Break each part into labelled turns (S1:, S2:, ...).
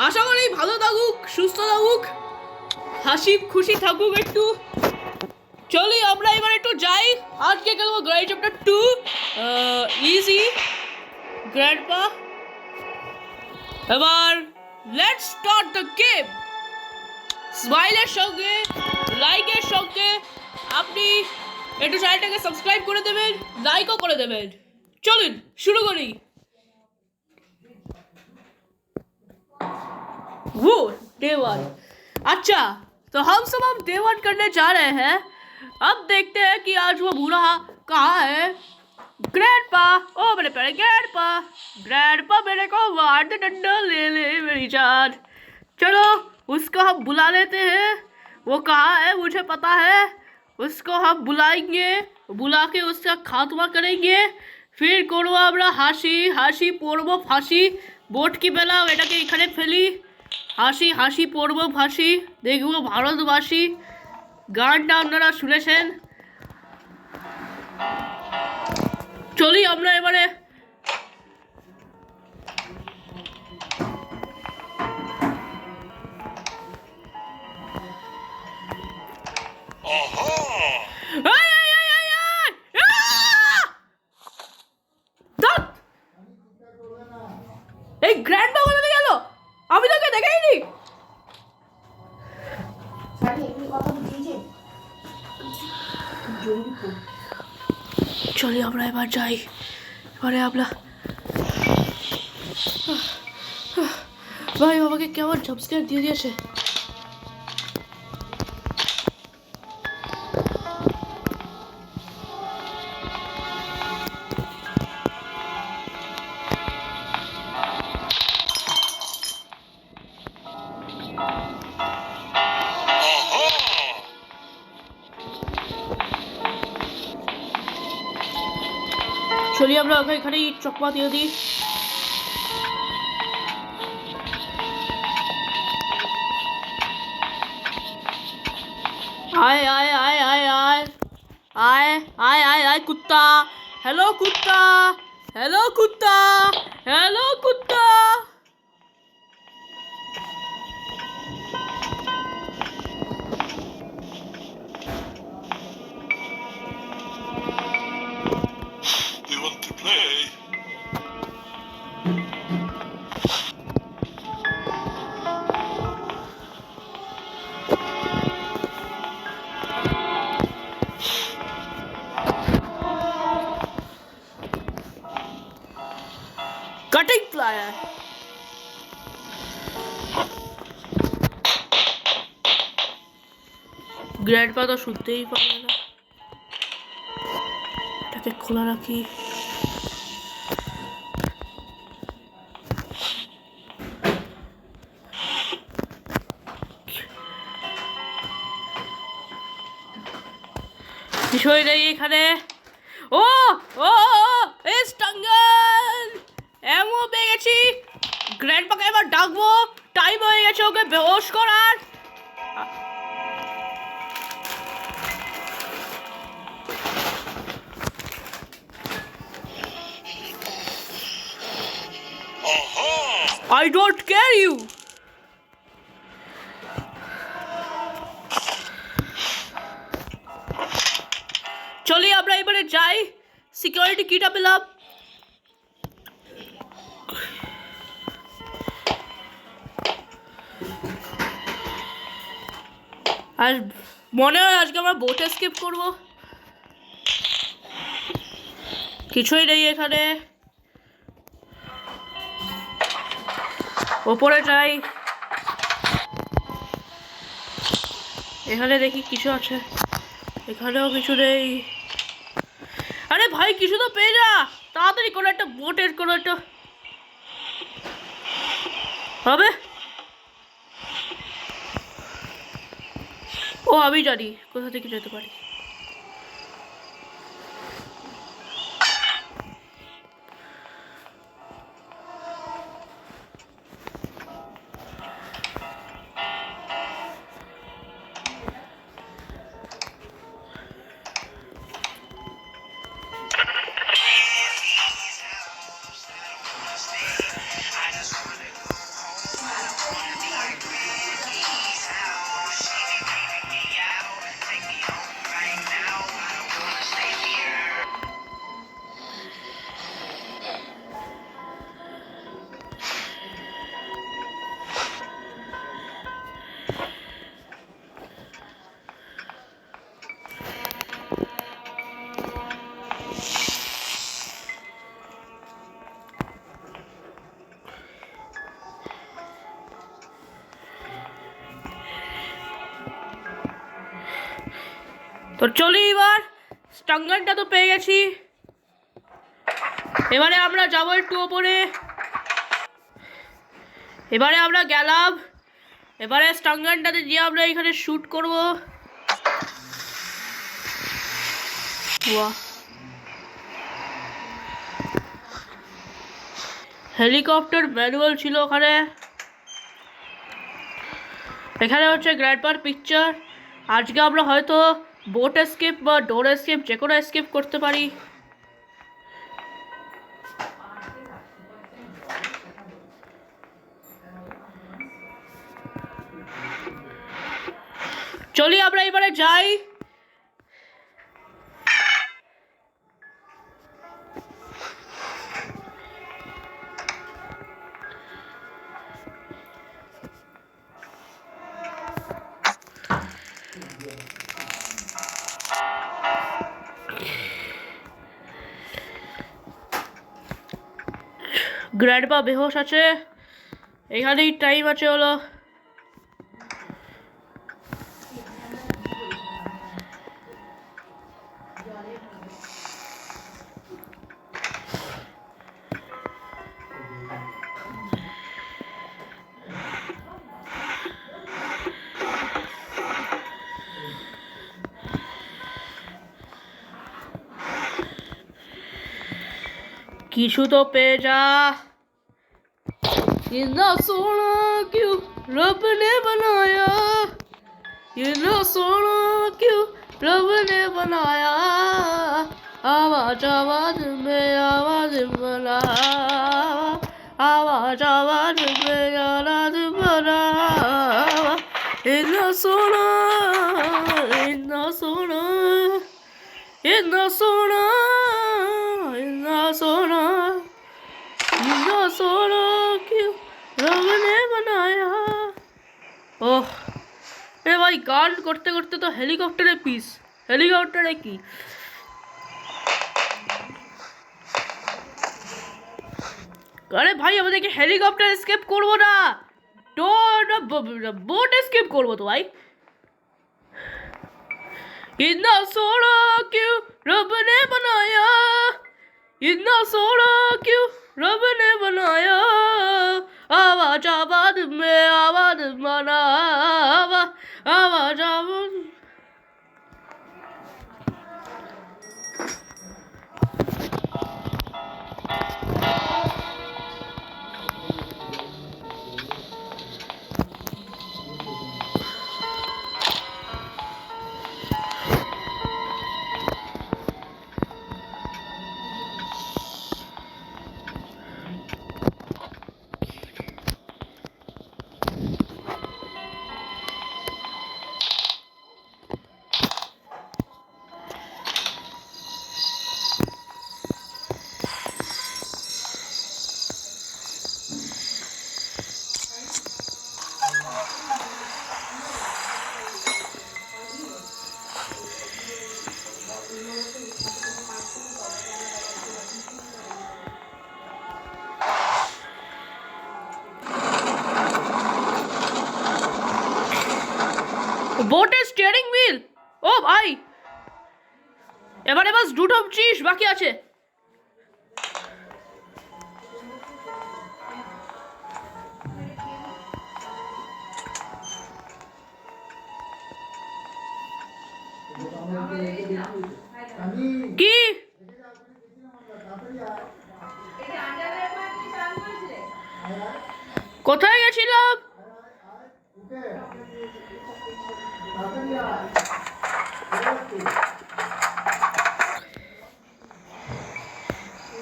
S1: আশা করি ভালো থাকুক, সুস্থ থাকুক, হাসি খুশি থাকুক একটু। চলি আমরা এবার একটু যাই। আজকে খেলবো গ্রাইড চ্যাপ্টার 2 ইজি গ্র্যান্ডপা। এবার লেটস স্টার্ট দ্য গেম। স্মাইলের সঙ্গে লাইকের সঙ্গে আপনি একটু চ্যানেলটাকে সাবস্ক্রাইব করে দেবেন, লাইকও করে দেবেন। চলুন শুরু করি। वो डे 1। अच्छा तो हम डे 1 करने जा रहे हैं। अब देखते हैं कि आज वो बूढ़ा कहाँ है। ग्रैंडपा, ओ मेरे प्यारे ग्रैंडपा, ग्रैंडपा मेरे को वार्ड डंडा ले ले मेरी जान। चलो उसको हम बुला लेते हैं। वो कहाँ है मुझे पता है। उसको हम बुलाएंगे, बुला के उसका खात्मा करेंगे। फिर করবো আমরা হাসি হাসি পড়বো ফাঁসি। বোট কি পেলাম, এটাকে এখানে ফেলি। হাসি হাসি পড়বো ফাঁসি, দেখবো ভারতবাসী। গানটা আপনারা শুনেছেন। চলি আমরা এবারে। এই গ্র্যান্ডপা কোথায় গেল? আমি তোকে দেখাইনি। চলি আমরা এবার যাই। এবারে আমরা ভাই বাবাকে কেমন জাম্পস্কেয়ার দিয়ে দিয়েছে। চলিए আমরা এখানেই চকমা দিয়ে দিই। आए आए आए आए आए आए आए आए आए कुत्ता। हेलो कुत्ता, हेलो कुत्ता, हेलो कुत्ता।
S2: You want to play?
S1: Cutting plier grandpa তো শুনতেই পারে না। এটাকে খোলা রাখি। কিছুই নেই এখানে। ও ও স্টাঙ্গল এমন পেয়ে গেছি। গ্র্যান্ডপাকে এবার ডাকবো, টাইম হয়ে গেছে ওকে বেহোশ করার। I don't care you. চলি আমরা এবারে যাই। সিকিউরিটি কিটা পেলাম। আর মনে হয় আজকে আমরা বোটে স্কিপ করব। কিছুই নেই এখানে। ওপরে যাই। এখানে দেখি কিছু আছে, এখানেও কিছু নেই। আরে ভাই কিছু তো পেয়ে যা তাড়াতাড়ি। কোনো একটা বোটের কোনো একটা হবে। ও আমি জানি কোথা থেকে যেতে পারি। তো চলি এবার স্টাঙ্গানটা তো পেয়ে গেছি, এবারে আমরা যাবো একটু ওপরে। এবারে আমরা গেলাম, এবারে স্টাঙ্গানটাতে গিয়ে আমরা এখানে শ্যুট করবো। বাহ, হেলিকপ্টার ম্যানুয়াল ছিল ওখানে। এখানে হচ্ছে গ্র্যান্ডপার পিকচার। আজকে আমরা হয়তো বোট এসকেপ বা ডোর এসকেপ যে কোনো এসকেপ করতে পারি। চলি আমরা এবারে যাই। গ্র্যান্ডপা বেহোশ আছে, এখানেই টাইম আছে হলো। কিছু তো পেয়ে যা। इतना सोना क्यों रब ने बनाया, इतना सोना क्यों रब ने बनाया, आवाज आवाज में आवाज बना, आवाज आवाज में आवाज बना। इतना सोना, इतना सोना, इतना सोना, इतना सोना, इतना सोना क्यों रब ने बनाया। ओह এ ভাই, গান করতে করতে তো হেলিকপ্টারে পিস। হেলিকপ্টারে কি আরে ভাই, আমাদেরকে হেলিকপ্টার এসকেপ করবো না, বোট এসকেপ করবো তো ভাই। इतना सोना क्यों रब ने बनाया, इतना सोना क्यों रब ने बनाया, आवाज आवाज में आवाज बना, आवाज आवाज। বোটের স্টিয়ারিং হুইল, ও ভাই এবারে বাস দুটো চিজ বাকি আছে। কি কোথায় গেছিলাম?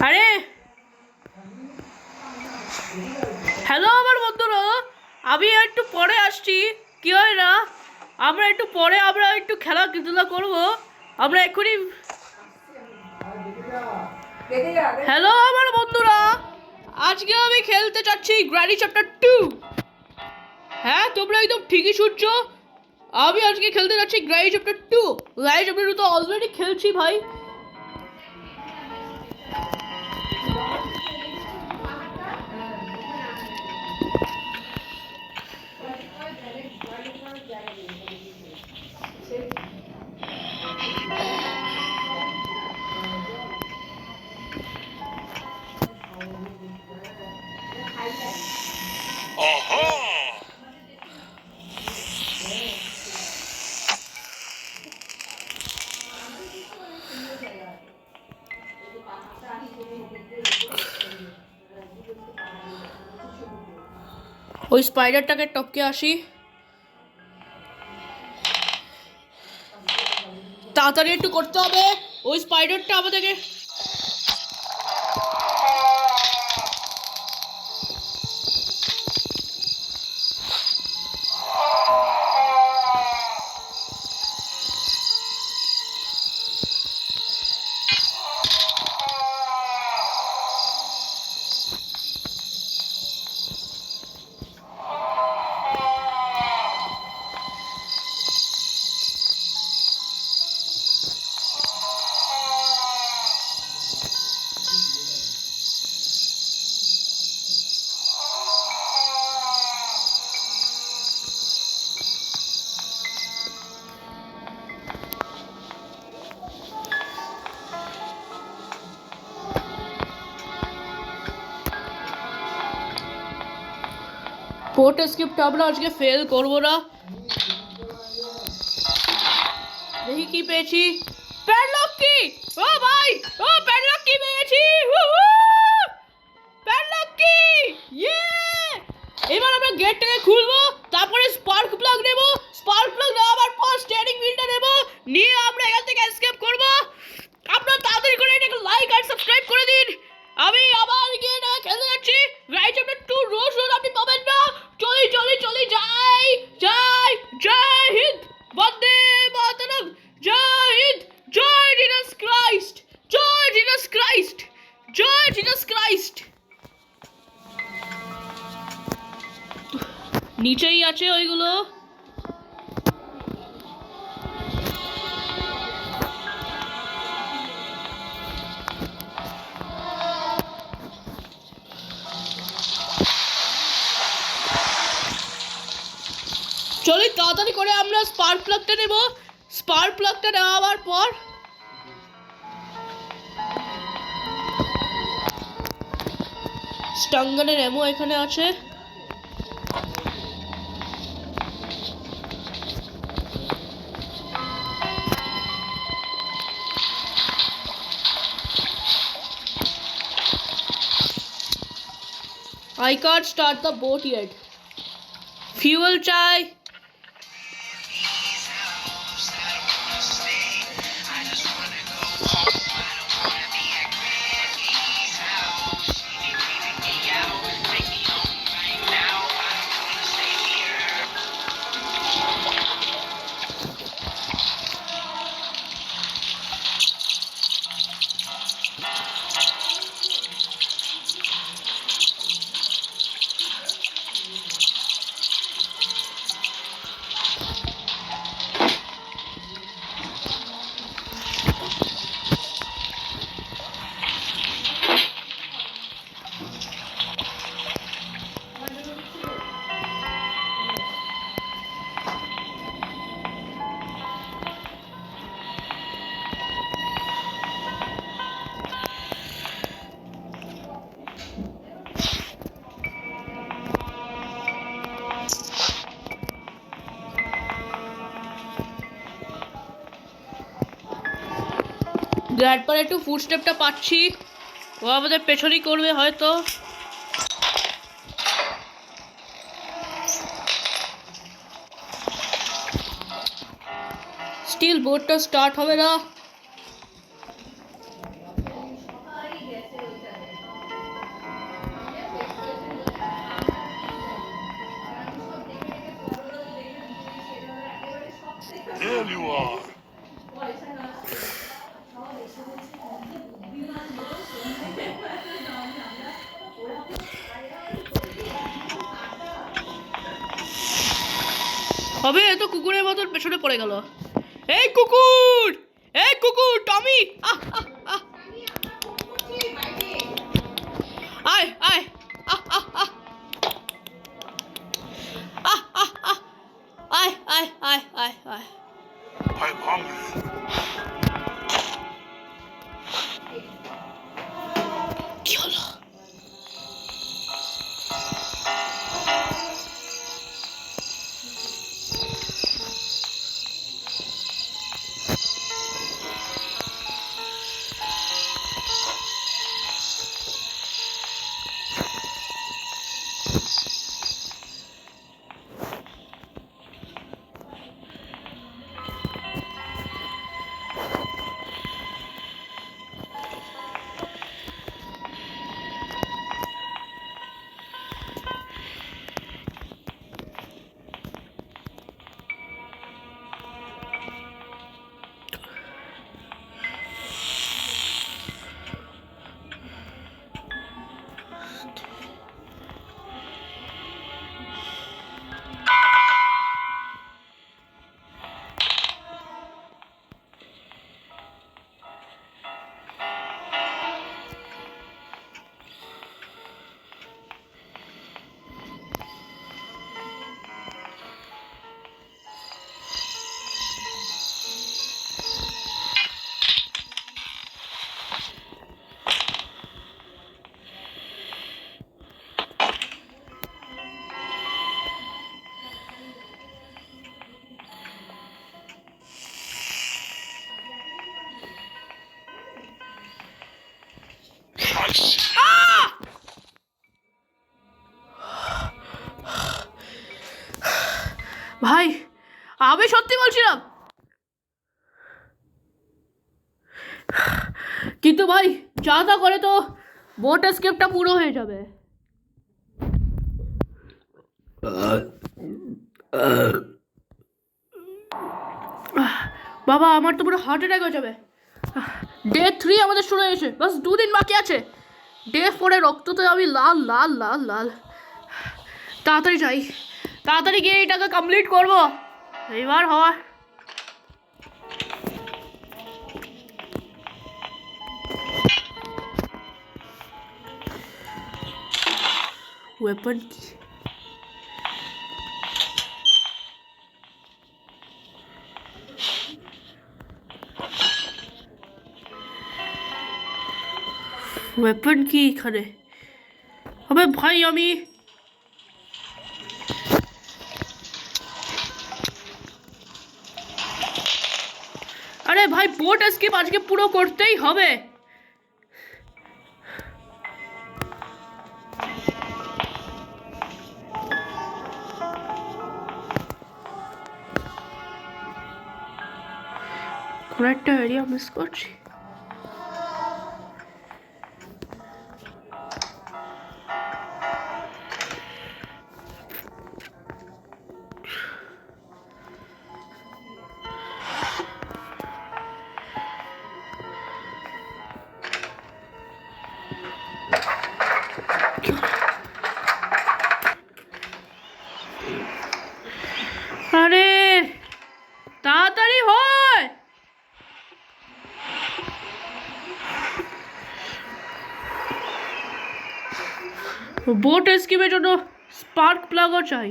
S1: আরে হ্যালো আমার বন্ধুরা, আমি একটু পরে আসছি। কি হয় না, আমরা একটু পরে আমরা একটু খেলাধুলা করবো। আমরা এক্ষুনি, হ্যালো আমার বন্ধুরা, আজকে আমি খেলতে চাচ্ছি গ্র্যানি চ্যাপ্টার 2। হ্যাঁ, তোমরা একদম ঠিকই শুনছো, আমি আজকে খেলতে যাচ্ছি গ্র্যানি চ্যাপ্টার 2। গ্র্যানি চ্যাপ্টার 2 তো অলরেডি খেলছি ভাই। ওই স্পাইডারটাকে টপকে আসি। তাড়াতাড়ি একটু করতে হবে, ওই স্পাইডারটা আমাদেরকে পোর্ট স্ক্রিপ্ট আমরা আজকে ফেল করবো না। দেখি কি পেয়েছি। প্যাডলক কি? ও ভাই, ও প্যাডলক কি পেয়েছি। প্যাডলক কি? ইয়ে! এবার আমরা গেটটাকে খুলবো, তারপরে স্পার্ক প্লাগ নেব, স্পার্ক প্লাগ নেওয়ার পর স্টিয়ারিং হুইলটা নেব, নিয়ে আমরা এখান থেকে এসকেপ করব। আপনারা তাড়াতাড়ি করে এটাকে লাইক আর সাবস্ক্রাইব করে দিন। আমি আবার গিয়ে এটা খেলতে যাচ্ছি। রাইট চ্যাপ্টার 2 রোজ আপনি পাবেন না। চলি চলি চলি, যাই যাই। জয় হিন্দ, বন্দে মাতরম, জয় হিন্দ, জয় জিসাস ক্রাইস্ট, জয় জিসাস ক্রাইস্ট, জয় জিসাস ক্রাইস্ট। নিচেই আছে ওইগুলো। চলি তাড়াতাড়ি করে আমরা স্পার্ক প্লাগটা নেব। স্পার্ক প্লাগটা নেওয়ার পর স্টাঙ্গানের এমো এখানে আছে। I can't start the boat yet. Fuel চাই। গ্র্যান্ডপার একটু ফুটস্টেপটা পাচ্ছি, ও আমাদের পেছনেই করবে হয়তো। স্টিল বোটটা স্টার্ট হবে না।
S2: There you are.
S1: হবে, এ তো কুকুরের মতন পেছনে পড়ে গেল। এই কুকুর, এই কুকুর টমি, আয় আয়, আয় আয় আয় আয় আয়।
S2: I'm hungry.
S1: কি হলো?
S2: I see.
S1: ভাই আমি সত্যি বলছিলাম, কিন্তু ভাই যা তা করে তো বোট এস্কেপটা পুরো হয়ে যাবে। বাবা আমার তো পুরো হার্ট অ্যাটাক হয়ে যাবে। ডে 3 আমাদের শুরু হয়েছে, বাস 2 দিন বাকি আছে। ডে 4 রক্ততে আমি লাল লাল লাল লাল। তাড়াতাড়ি যাই, তাড়াতাড়ি গিয়ে এটাকে কমপ্লিট করবো এইবার হয়। ওয়েপন কি? ওয়েপন কি এখানে? আবে ভাই আমি আরে ভাই বোট এস্কেপ আজকে পুরো করতেই হবে। কোন একটা এরিয়া মিস করছি। আরে তাড়াতাড়ি হয়। বোট এস্কেপের জন্য স্পার্ক প্লাগও চাই।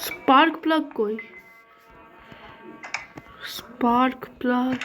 S1: স্পার্ক প্লাগ কই? স্পার্ক প্লাগ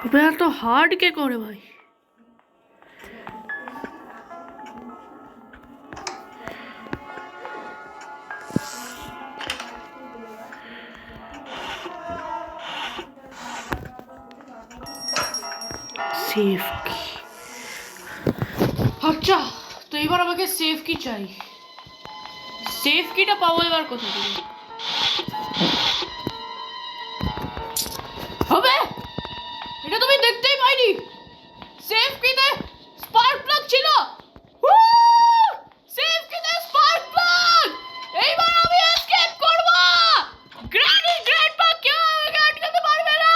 S1: अबे यार तो हार्ड के करे भाई। সেফ কি? আচ্ছা তো এবার আমাকে সেফ কি চাই। সেফ কিটা পাবো এবার কোথা থেকে? হবে এটা তুমি দেখতেই পাইনি। সেফ কিতে স্পার্ক প্লাগ ছিল। সেফ কিতে স্পার্ক প্লাগ। এইবার আমি এসকেপ করব। গ্র্যানি গ্র্যান্ডপা কেউ আমাকে আটকাতে পারবে না।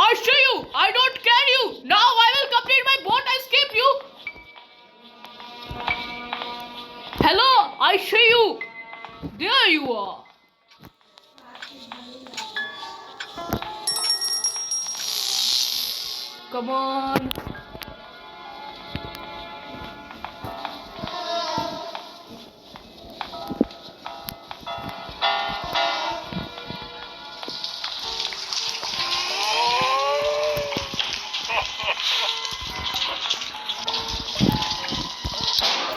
S1: I see you. I don't care you. Now I will complete my boat escape you. Hello, I see you. There you are. Come on.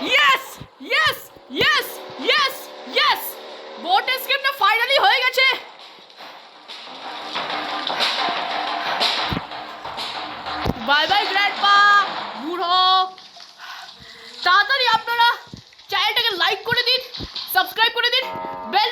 S1: Yes! Yes! Yes! Yes! Yes! Boat escape না finally হয়ে গেছে। Bye bye grandpa বুড়ো। তাড়াতাড়ি আপনারা চ্যানেলটাকে like করে দিন, subscribe করে দিন, বেল